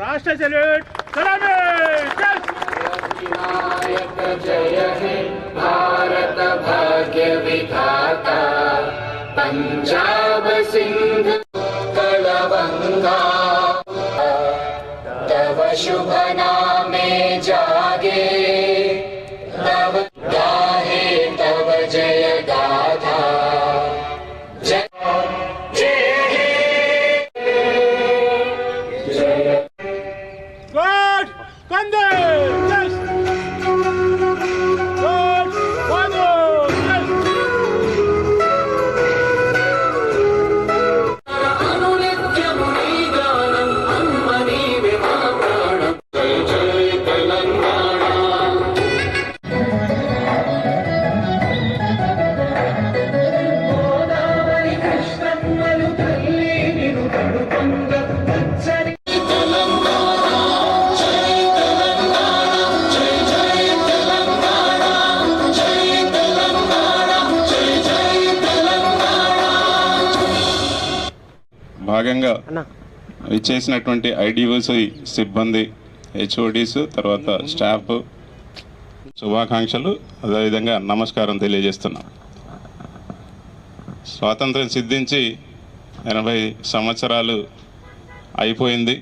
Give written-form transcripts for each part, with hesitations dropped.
राष्ट्र सैल्यूट सलामी जय हे भारत भाग्य विधाता पंजाब सिंध कलवंगा तव शुभ नामे जागे तव गाहे तव जय गाथा जय God Kande yes God Wado yes अनुनित्यमुनि गानं अन्मनि विमा प्राणं जय जय तेलंगाना गोदावरी कृष्णम्मलु तल्ली निनु तडुपंग पచ్చని భాగంగా ఇచ్చేసినటువంటి ఐడిఓస్ సిబ్బంది హెచ్ఓడీస్ తర్వాత స్టాఫ్ శుభాకాంక్షలు అదేవిధంగా నమస్కారం తెలియజేస్తున్నాం. స్వాతంత్రం సిద్ధించి 80 సంవత్సరాలు అయిపోయింది.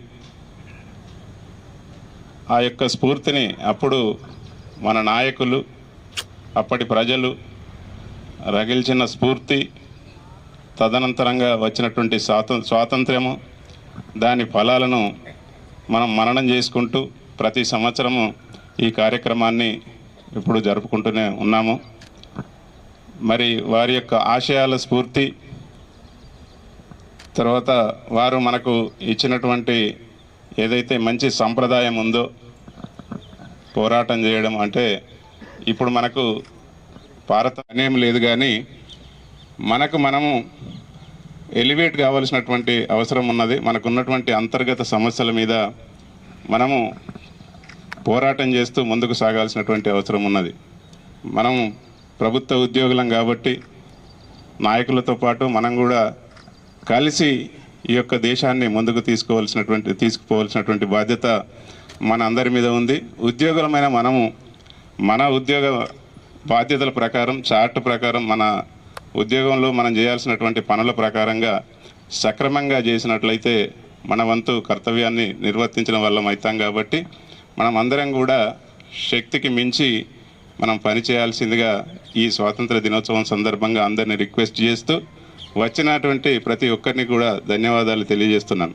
ఆ యొక్క స్ఫూర్తిని అప్పుడు మన నాయకులు అప్పటి ప్రజలు రగిల్చిన స్ఫూర్తి తదనంతరంగా వచ్చినటువంటి స్వాతంత్ర్యము దాని ఫలాలను మనం మననం చేసుకుంటూ ప్రతి సంవత్సరము ఈ కార్యక్రమాన్ని ఇప్పుడు జరుపుకుంటూనే ఉన్నాము. మరి వారి యొక్క ఆశయాల స్ఫూర్తి తర్వాత వారు మనకు ఇచ్చినటువంటి ఏదైతే మంచి సంప్రదాయం ఉందో పోరాటం చేయడం అంటే ఇప్పుడు మనకు భారత అనేం లేదు కానీ మనము ఎలివేట్ కావాల్సినటువంటి అవసరం ఉన్నది. మనకున్నటువంటి అంతర్గత సమస్యల మీద మనము పోరాటం చేస్తూ ముందుకు సాగాల్సినటువంటి అవసరం ఉన్నది. మనము ప్రభుత్వ ఉద్యోగులం కాబట్టి నాయకులతో పాటు మనం కూడా కలిసి ఈ యొక్క దేశాన్ని ముందుకు తీసుకుపోవాల్సినటువంటి బాధ్యత మన అందరి మీద ఉంది. ఉద్యోగులమైన మనము మన ఉద్యోగ బాధ్యతల ప్రకారం చార్ట్ ప్రకారం మన ఉద్యోగంలో మనం చేయాల్సినటువంటి పనుల ప్రకారంగా సక్రమంగా చేసినట్లయితే మన వంతు కర్తవ్యాన్ని నిర్వర్తించడం వల్ల అవుతాం. కాబట్టి మనం అందరం కూడా శక్తికి మించి మనం పని చేయాల్సిందిగా ఈ స్వాతంత్ర దినోత్సవం సందర్భంగా అందరినీ రిక్వెస్ట్ చేస్తూ వచ్చినటువంటి ప్రతి ఒక్కరిని కూడా ధన్యవాదాలు తెలియజేస్తున్నాను.